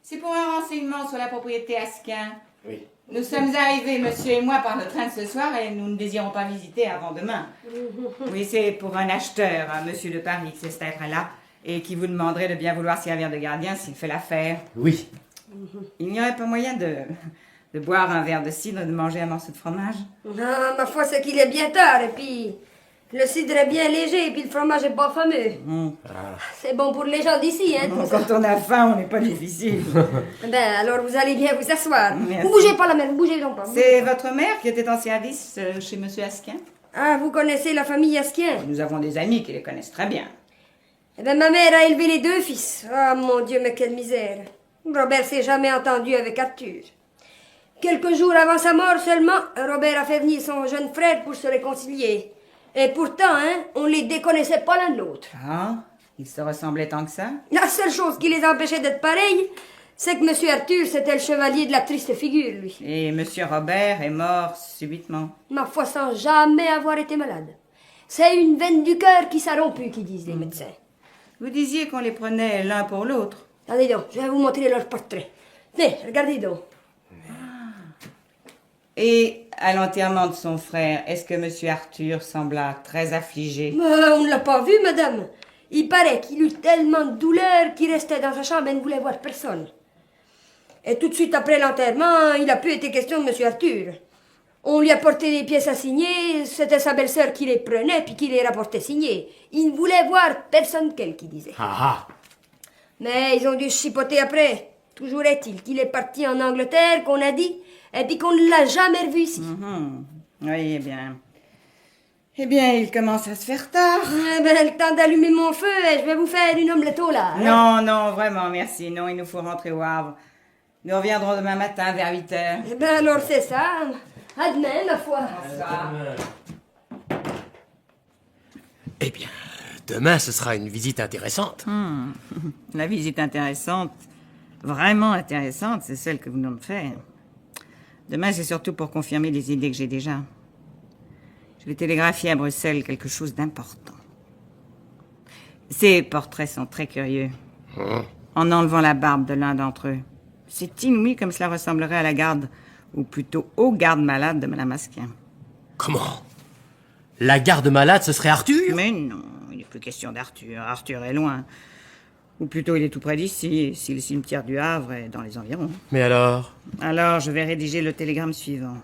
C'est pour un renseignement sur la propriété Asquin. Oui. Nous sommes arrivés, monsieur et moi, par le train de ce soir et nous ne désirons pas visiter avant demain. Oui, c'est pour un acheteur, un monsieur de Paris, qui c'est là et qui vous demanderait de bien vouloir servir de gardien s'il fait l'affaire. Oui. Il n'y aurait pas moyen de boire un verre de cidre et de manger un morceau de fromage? Non, ma foi, c'est qu'il est bien tard, et puis le cidre est bien léger, et puis le fromage est pas fameux. C'est bon pour les gens d'ici, hein. tout ça. Quand on a faim, on n'est pas difficile. Ben, alors vous allez bien vous asseoir. Merci. Vous bougez pas la mère, vous bougez donc pas. C'est votre mère qui était en service chez monsieur Asquin? Ah, vous connaissez la famille Asquin? Nous avons des amis qui les connaissent très bien. Eh ben, ma mère a élevé les 2 fils. Ah, mon Dieu, mais quelle misère. Robert s'est jamais entendu avec Arthur. Quelques jours avant sa mort seulement, Robert a fait venir son jeune frère pour se réconcilier. Et pourtant, hein, on les déconnaissait pas l'un de l'autre. Ah, ils se ressemblaient tant que ça? La seule chose qui les empêchait d'être pareils, c'est que monsieur Arthur, c'était le chevalier de la triste figure, lui. Et monsieur Robert est mort subitement. Ma foi, sans jamais avoir été malade. C'est une veine du cœur qui s'est rompue, qui disent les médecins. Vous disiez qu'on les prenait l'un pour l'autre. Regardez donc, je vais vous montrer leur portrait. Tenez, regardez donc. Et à l'enterrement de son frère, est-ce que monsieur Arthur sembla très affligé? On ne l'a pas vu, madame. Il paraît qu'il eut tellement de douleur qu'il restait dans sa chambre et ne voulait voir personne. Et tout de suite après l'enterrement, il n'a plus été question de monsieur Arthur. On lui a porté des pièces à signer, c'était sa belle-sœur qui les prenait puis qui les rapportait signées. Il ne voulait voir personne qu'elle, qui disait. Ah Mais ils ont dû se chipoter après. Toujours est-il qu'il est parti en Angleterre, qu'on a dit, et puis qu'on ne l'a jamais revu ici. Oui, eh bien... Eh bien, il commence à se faire tard. Eh ben, le temps d'allumer mon feu, et je vais vous faire une omelette au lard. Non, non, vraiment, merci. Non, il nous faut rentrer au Havre. Nous reviendrons demain matin vers 8h. Eh ben, alors c'est ça. À demain, ma foi. Eh bien, demain, ce sera une visite intéressante. La visite intéressante, vraiment intéressante, c'est celle que vous nous faites. Demain, c'est surtout pour confirmer les idées que j'ai déjà. Je vais télégraphier à Bruxelles quelque chose d'important. Ces portraits sont très curieux. En enlevant la barbe de l'un d'entre eux. C'est inouï comme cela ressemblerait à la garde, ou plutôt au garde-malade de Madame Asquin. Comment? La garde-malade, ce serait Arthur? Mais non, il n'est plus question d'Arthur. Arthur est loin. Ou plutôt, il est tout près d'ici, si le cimetière du Havre est dans les environs. Mais alors? Alors, je vais rédiger le télégramme suivant.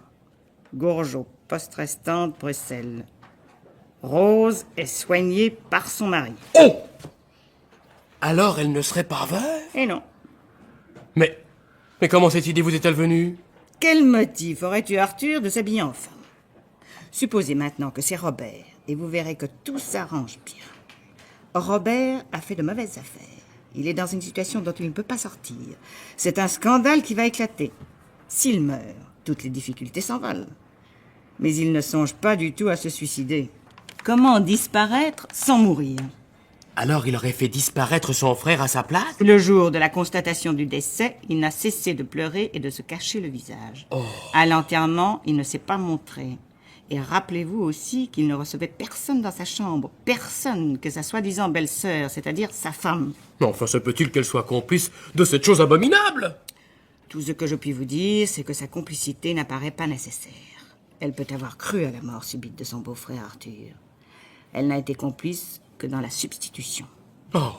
Gourgeot, poste restante, Bruxelles. Rose est soignée par son mari. Oh! Alors, elle ne serait pas veuve? Et non. Mais comment cette idée vous est-elle venue? Quel motif aurait eu Arthur de s'habiller en femme? Supposez maintenant que c'est Robert, et vous verrez que tout s'arrange bien. Robert a fait de mauvaises affaires. Il est dans une situation dont il ne peut pas sortir. C'est un scandale qui va éclater. S'il meurt, toutes les difficultés s'envolent. Mais il ne songe pas du tout à se suicider. Comment disparaître sans mourir? Alors il aurait fait disparaître son frère à sa place? Le jour de la constatation du décès, il n'a cessé de pleurer et de se cacher le visage. À l'enterrement, il ne s'est pas montré. Et rappelez-vous aussi qu'il ne recevait personne dans sa chambre. Personne que sa soi-disant belle-sœur, c'est-à-dire sa femme. Mais enfin, se peut-il qu'elle soit complice de cette chose abominable? Tout ce que je puis vous dire, c'est que sa complicité n'apparaît pas nécessaire. Elle peut avoir cru à la mort subite de son beau-frère Arthur. Elle n'a été complice que dans la substitution. Oh,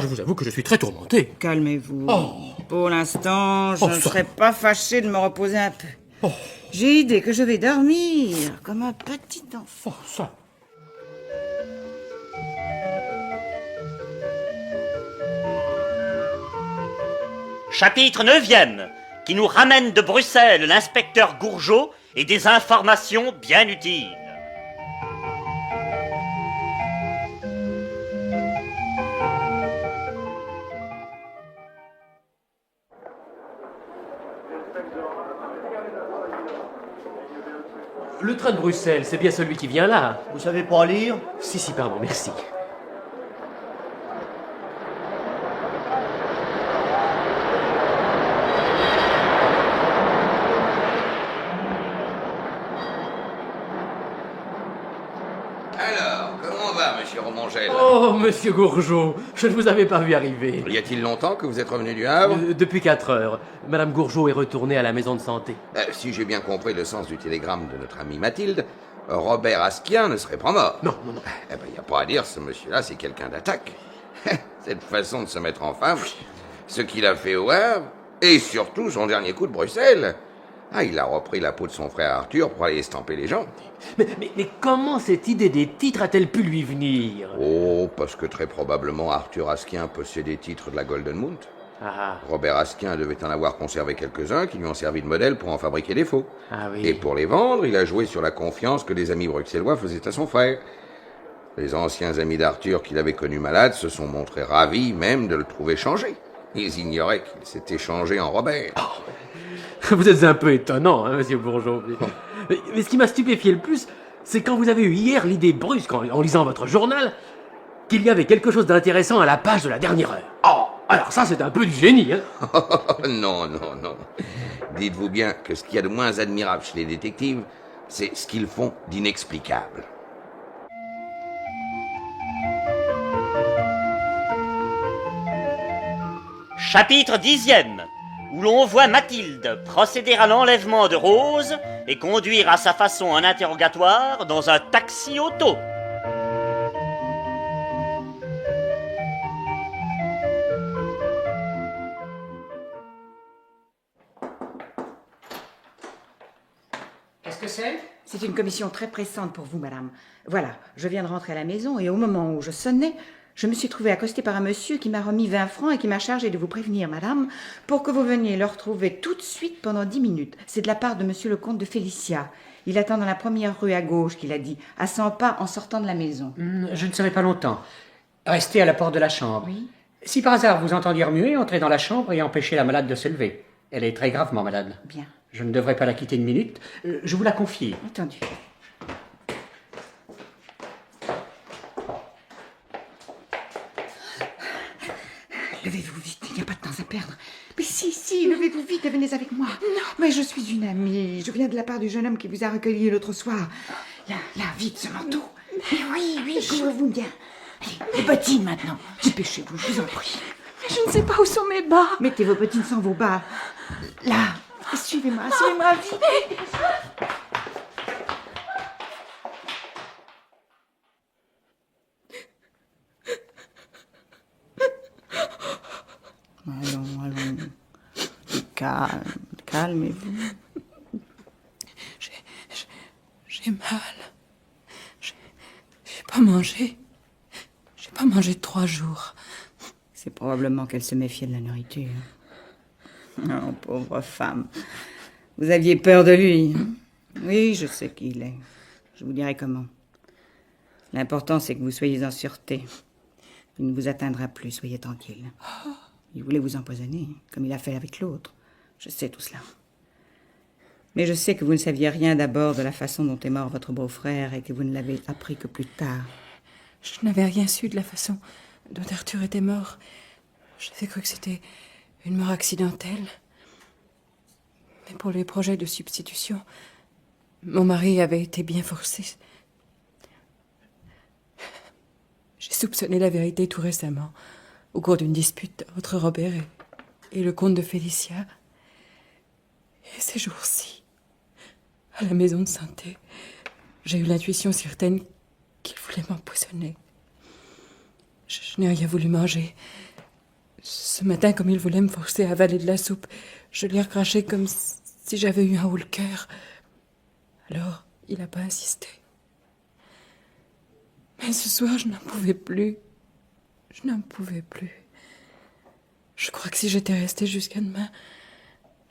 je vous avoue que je suis très tourmenté. Calmez-vous. Oh. Pour l'instant, je ne ça. serais pas fâché de me reposer un peu. J'ai idée que je vais dormir comme un petit enfant. Ça. Chapitre 9e, qui nous ramène de Bruxelles l'inspecteur Gourgeot et des informations bien utiles. Le train de Bruxelles, c'est bien celui qui vient là. Vous savez pas lire? Si, pardon, merci. Alors, comment va, monsieur Romongel? Oh, monsieur Gourgeot, je ne vous avais pas vu arriver. Y a-t-il longtemps que vous êtes revenu du Havre? Depuis 4 heures. Madame Gourgeot est retournée à la maison de santé. Si j'ai bien compris le sens du télégramme de notre amie Mathilde, Robert Asquin ne serait pas mort. Non. Eh ben, y a pas à dire, ce monsieur-là, c'est quelqu'un d'attaque. Cette façon de se mettre en femme, ce qu'il a fait au Havre, et surtout son dernier coup de Bruxelles. Il a repris la peau de son frère Arthur pour aller estamper les gens. Mais comment cette idée des titres a-t-elle pu lui venir? Oh, parce que très probablement Arthur Asquin possédait des titres de la Golden Mount. Robert Asquin devait en avoir conservé quelques-uns qui lui ont servi de modèle pour en fabriquer des faux. Oui. Et pour les vendre, il a joué sur la confiance que les amis bruxellois faisaient à son frère. Les anciens amis d'Arthur qu'il avait connu malade se sont montrés ravis même de le trouver changé. Ils ignoraient qu'il s'était changé en Robert. Vous êtes un peu étonnant, hein, monsieur Bourgeot. Mais ce qui m'a stupéfié le plus, c'est quand vous avez eu hier l'idée brusque, en lisant votre journal, qu'il y avait quelque chose d'intéressant à la page de la dernière heure. Alors ça, c'est un peu du génie, hein. Non. Dites-vous bien que ce qu'il y a de moins admirable chez les détectives, c'est ce qu'ils font d'inexplicable. Chapitre 10e, où l'on voit Mathilde procéder à l'enlèvement de Rose et conduire à sa façon un interrogatoire dans un taxi-auto. Qu'est-ce que c'est? C'est une commission très pressante pour vous, madame. Voilà, je viens de rentrer à la maison et au moment où je sonnais, je me suis trouvée accostée par un monsieur qui m'a remis 20 francs et qui m'a chargé de vous prévenir, madame, pour que vous veniez le retrouver tout de suite pendant 10 minutes. C'est de la part de monsieur le comte de Félicia. Il attend dans la première rue à gauche, qu'il a dit, à 100 pas en sortant de la maison. Je ne serai pas longtemps. Restez à la porte de la chambre. Oui. Si par hasard vous entendiez remuer, entrez dans la chambre et empêchez la malade de se lever. Elle est très gravement malade. Bien. Je ne devrais pas la quitter une minute. Je vous la confie. Entendu. Levez-vous vite, il n'y a pas de temps à perdre. Mais si, levez-vous vite et venez avec moi. Non. Mais je suis une amie. Je viens de la part du jeune homme qui vous a recueilli l'autre soir. Là, vite, ce manteau. Mais oui, couvrez-vous bien. Allez, les bottines maintenant. Dépêchez-vous, je vous en prie. Mais je ne sais pas où sont mes bas. Mettez vos bottines sans vos bas. Là, suivez-moi, vite. Allons. Calmez-vous. J'ai mal. J'ai pas mangé. J'ai pas mangé 3 jours. C'est probablement qu'elle se méfiait de la nourriture. Oh, pauvre femme. Vous aviez peur de lui. Oui, je sais qui il est. Je vous dirai comment. L'important, c'est que vous soyez en sûreté. Il ne vous atteindra plus, soyez tranquille. Il voulait vous empoisonner, comme il a fait avec l'autre. Je sais tout cela. Mais je sais que vous ne saviez rien d'abord de la façon dont est mort votre beau-frère et que vous ne l'avez appris que plus tard. Je n'avais rien su de la façon dont Arthur était mort. J'avais cru que c'était une mort accidentelle. Mais pour les projets de substitution, mon mari avait été bien forcé. J'ai soupçonné la vérité tout récemment, au cours d'une dispute entre Robert et le comte de Félicia. Et ces jours-ci, à la maison de santé, j'ai eu l'intuition certaine qu'il voulait m'empoisonner. Je n'ai rien voulu manger. Ce matin, comme il voulait me forcer à avaler de la soupe, je l'ai recraché comme si j'avais eu un haut le cœur. Alors, il n'a pas insisté. Mais ce soir, je n'en pouvais plus. Je n'en pouvais plus. Je crois que si j'étais restée jusqu'à demain,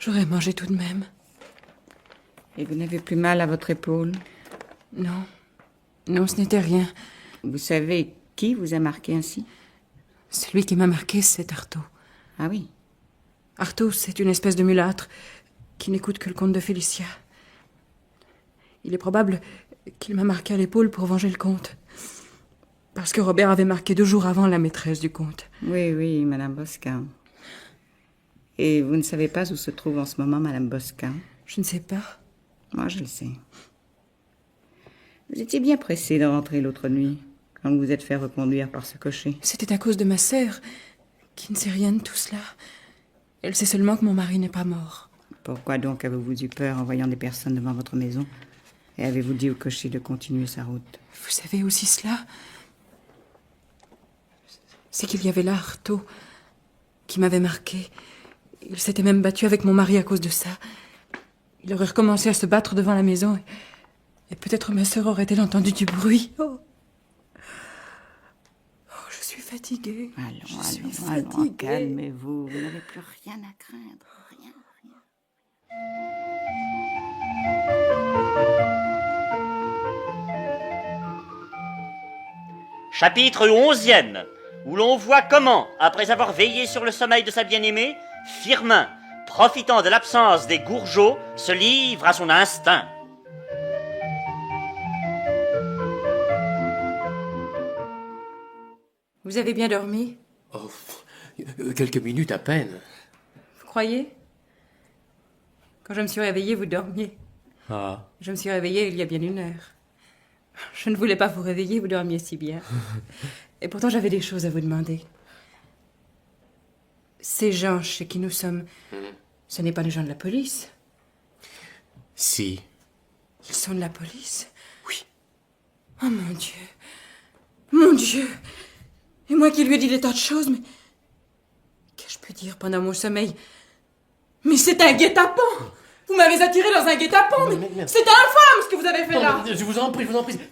j'aurais mangé tout de même. Et vous n'avez plus mal à votre épaule? Non. Non, ce n'était rien. Vous savez qui vous a marqué ainsi? Celui qui m'a marqué, c'est Artaud. Ah oui? Artaud, c'est une espèce de mulâtre qui n'écoute que le comte de Félicia. Il est probable qu'il m'a marqué à l'épaule pour venger le comte. Parce que Robert avait marqué 2 jours avant la maîtresse du comte. Oui, oui, Madame Bosquin. Et vous ne savez pas où se trouve en ce moment Madame Bosquin? Je ne sais pas. Moi, je le sais. Vous étiez bien pressé de rentrer l'autre nuit, quand vous vous êtes fait reconduire par ce cocher. C'était à cause de ma sœur, qui ne sait rien de tout cela. Elle sait seulement que mon mari n'est pas mort. Pourquoi donc avez-vous eu peur en voyant des personnes devant votre maison? Et avez-vous dit au cocher de continuer sa route? Vous savez aussi cela? C'est qu'il y avait là Artaud, qui m'avait marqué. Il s'était même battu avec mon mari à cause de ça. Il aurait recommencé à se battre devant la maison et peut-être ma sœur aurait-elle entendu du bruit. Oh, je suis fatiguée. Allons, calmez-vous. Vous n'avez plus rien à craindre. Rien. Chapitre 11e, où l'on voit comment, après avoir veillé sur le sommeil de sa bien-aimée, Firmin, profitant de l'absence des Gourgeot, se livre à son instinct. Vous avez bien dormi? Oh, quelques minutes à peine. Vous croyez? Quand je me suis réveillée, vous dormiez. Ah. Je me suis réveillée il y a bien 1 heure. Je ne voulais pas vous réveiller, vous dormiez si bien. Et pourtant, j'avais des choses à vous demander. Ces gens chez qui nous sommes, ce n'est pas des gens de la police? Si. Ils sont de la police? Oui. Oh mon Dieu. Mon Dieu. Et moi qui lui ai dit des tas de choses, mais... Qu'ai-je pu dire pendant mon sommeil? Mais c'est un guet-apens! Vous m'avez attiré dans un guet-apens, mais c'est infâme ce que vous avez fait là! Je vous en prie.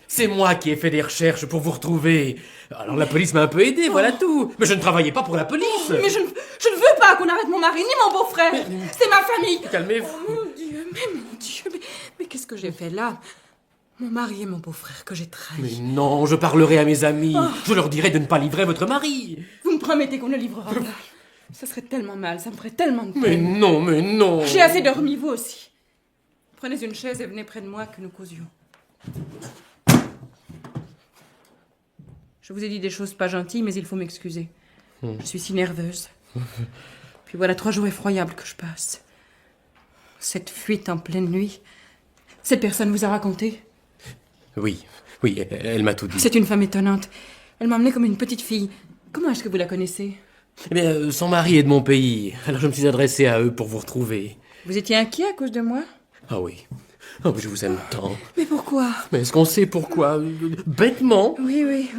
C'est moi qui ai fait des recherches pour vous retrouver. Alors la police m'a un peu aidé, voilà tout. Mais je ne travaillais pas pour la police. Mais je ne veux pas qu'on arrête mon mari ni mon beau-frère. C'est ma famille. Calmez-vous. Oh mon Dieu, mais qu'est-ce que j'ai fait là? Mon mari et mon beau-frère que j'ai trahi. Mais non, je parlerai à mes amis. Je leur dirai de ne pas livrer votre mari. Vous me promettez qu'on ne livrera pas? Ça serait tellement mal, ça me ferait tellement de peine. Mais non. J'ai assez dormi, vous aussi. Prenez une chaise et venez près de moi que nous causions. Je vous ai dit des choses pas gentilles, mais il faut m'excuser. Je suis si nerveuse. Puis voilà 3 jours effroyables que je passe. Cette fuite en pleine nuit. Cette personne vous a raconté? Oui, elle m'a tout dit. C'est une femme étonnante. Elle m'a emmenée comme une petite fille. Comment est-ce que vous la connaissez? Eh bien, son mari est de mon pays, alors je me suis adressé à eux pour vous retrouver. Vous étiez inquiet à cause de moi? Ah oui. Oh, mais je vous aime tant. Mais pourquoi? Mais est-ce qu'on sait pourquoi? Bêtement? Oui.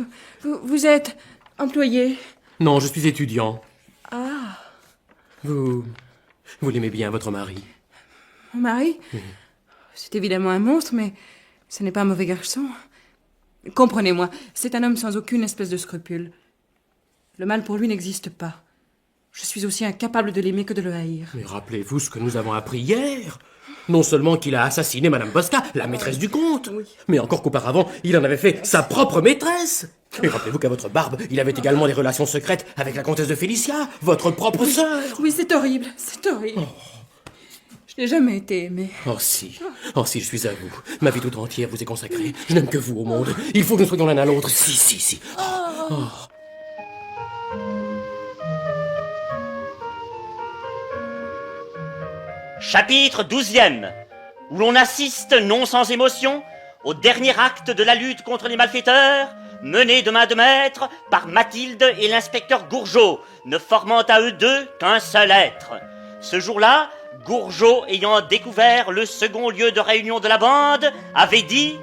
Vous êtes employé? Non, je suis étudiant. Ah. Vous l'aimez bien, votre mari? Mon mari? C'est évidemment un monstre, mais ce n'est pas un mauvais garçon. Comprenez-moi, c'est un homme sans aucune espèce de scrupule. Le mal pour lui n'existe pas. Je suis aussi incapable de l'aimer que de le haïr. Mais rappelez-vous ce que nous avons appris hier. Non seulement qu'il a assassiné Madame Bosca, la maîtresse du comte, mais encore qu'auparavant, il en avait fait sa propre maîtresse. Et rappelez-vous qu'à votre barbe, il avait également des relations secrètes avec la comtesse de Félicia, votre propre sœur. Oui, c'est horrible, c'est horrible. Je n'ai jamais été aimée. Oh si, je suis à vous. Ma vie toute entière vous est consacrée. Je n'aime que vous au monde. Il faut que nous soyons l'un à l'autre. Si. Oh. Chapitre 12e, où l'on assiste, non sans émotion, au dernier acte de la lutte contre les malfaiteurs, mené de main de maître par Mathilde et l'inspecteur Gourgeot, ne formant à eux deux qu'un seul être. Ce jour-là, Gourgeot, ayant découvert le second lieu de réunion de la bande, avait dit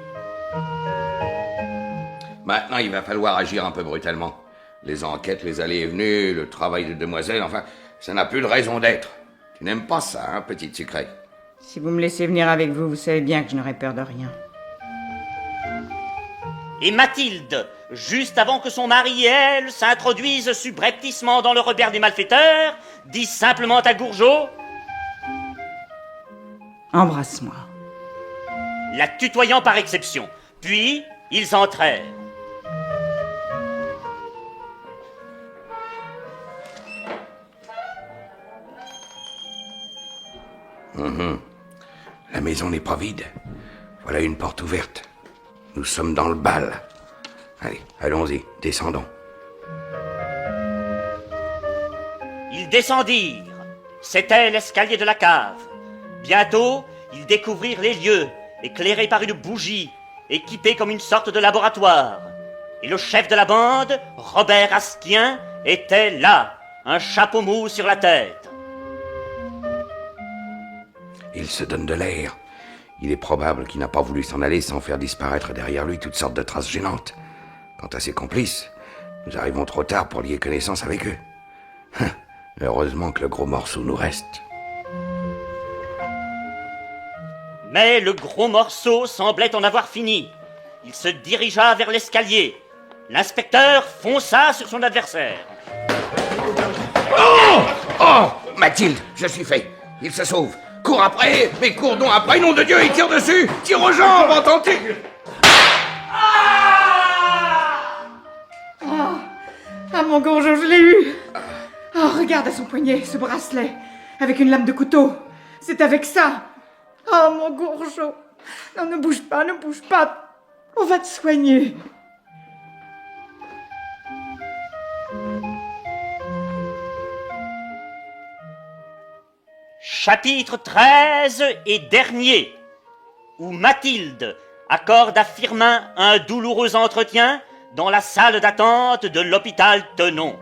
« Maintenant, il va falloir agir un peu brutalement. Les enquêtes, les allées et venues, le travail de demoiselle, enfin, ça n'a plus de raison d'être. Tu n'aimes pas ça, hein, petite sucrée? Si vous me laissez venir avec vous, vous savez bien que je n'aurai peur de rien. » Et Mathilde, juste avant que son mari et elle s'introduisent subrepticement dans le repère des malfaiteurs, dit simplement à Gourgeot « Embrasse-moi. » la tutoyant par exception. Puis, ils entrèrent. La maison n'est pas vide. Voilà une porte ouverte. Nous sommes dans le bal. Allez, allons-y, descendons. Ils descendirent. C'était l'escalier de la cave. Bientôt, ils découvrirent les lieux, éclairés par une bougie, équipés comme une sorte de laboratoire. Et le chef de la bande, Robert Asquien, était là, un chapeau mou sur la tête. Il se donne de l'air. Il est probable qu'il n'a pas voulu s'en aller sans faire disparaître derrière lui toutes sortes de traces gênantes. Quant à ses complices, nous arrivons trop tard pour lier connaissance avec eux. Heureusement que le gros morceau nous reste. Mais le gros morceau semblait en avoir fini. Il se dirigea vers l'escalier. L'inspecteur fonça sur son adversaire. Oh, Mathilde, je suis fait. Il se sauve. Cours après, mais cours donc après, nom de Dieu, il tire dessus. Tire aux jambes, entends-tu? Ah, mon Gourgeot, je l'ai eu. Oh, regarde à son poignet, ce bracelet, avec une lame de couteau. C'est avec ça. Oh, mon Gourgeot. Non, ne bouge pas, ne bouge pas. On va te soigner. Chapitre 13 et dernier, où Mathilde accorde à Firmin un douloureux entretien dans la salle d'attente de l'hôpital Tenon.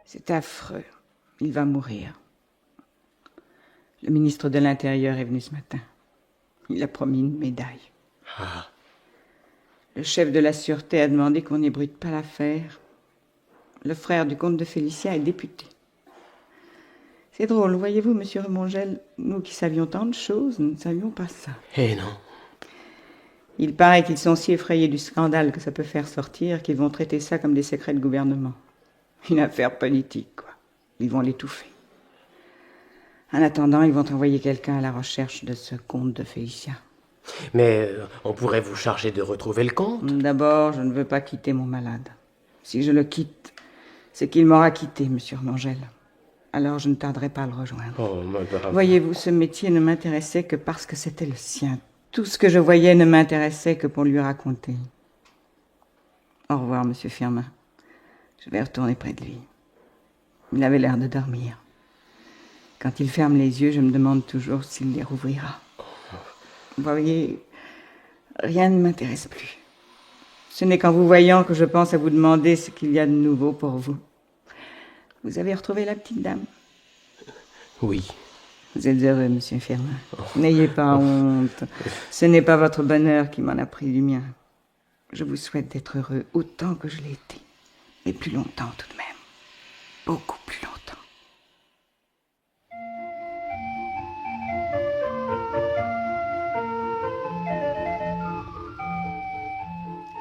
C'est affreux. Il va mourir. Le ministre de l'Intérieur est venu ce matin. Il a promis une médaille. Ah. Le chef de la sûreté a demandé qu'on n'ébruite pas l'affaire. Le frère du comte de Félicia est député. C'est drôle, voyez-vous, monsieur Remongel, nous qui savions tant de choses, nous ne savions pas ça. Eh non. Il paraît qu'ils sont si effrayés du scandale que ça peut faire sortir qu'ils vont traiter ça comme des secrets de gouvernement. Une affaire politique, quoi. Ils vont l'étouffer. En attendant, ils vont envoyer quelqu'un à la recherche de ce comte de Félicia. Mais on pourrait vous charger de retrouver le comte. D'abord, je ne veux pas quitter mon malade. Si je le quitte, c'est qu'il m'aura quitté, monsieur Remongel. Alors je ne tarderai pas à le rejoindre. Oh, madame. Voyez-vous, ce métier ne m'intéressait que parce que c'était le sien. Tout ce que je voyais ne m'intéressait que pour lui raconter. Au revoir, monsieur Firmin. Je vais retourner près de lui. Il avait l'air de dormir. Quand il ferme les yeux, je me demande toujours s'il les rouvrira. Vous voyez, rien ne m'intéresse plus. Ce n'est qu'en vous voyant que je pense à vous demander ce qu'il y a de nouveau pour vous. Vous avez retrouvé la petite dame? Oui. Vous êtes heureux, monsieur Firmin. N'ayez pas honte. Ce n'est pas votre bonheur qui m'en a pris du mien. Je vous souhaite d'être heureux autant que je l'ai été. Mais plus longtemps tout de même. Beaucoup plus longtemps.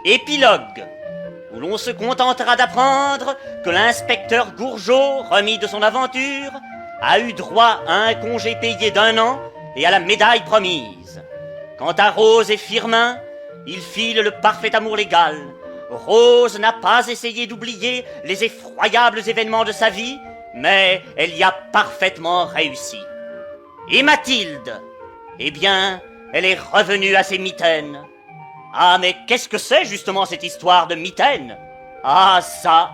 Épilogue, où l'on se contentera d'apprendre que l'inspecteur Gourgeot, remis de son aventure, a eu droit à un congé payé d'1 an et à la médaille promise. Quant à Rose et Firmin, ils filent le parfait amour légal. Rose n'a pas essayé d'oublier les effroyables événements de sa vie, mais elle y a parfaitement réussi. Et Mathilde, eh bien, elle est revenue à ses mitaines. Ah, mais qu'est-ce que c'est justement cette histoire de mitaines? Ah, ça,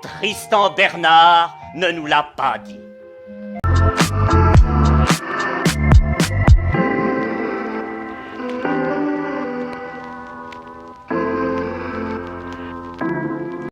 Tristan Bernard ne nous l'a pas dit.